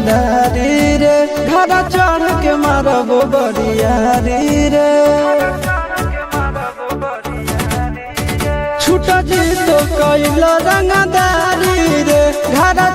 रंगदारी रे घड़ा चढ़ के मारबो बरियारी रे छूट जी तो कैल रंगदारी रे घड़ा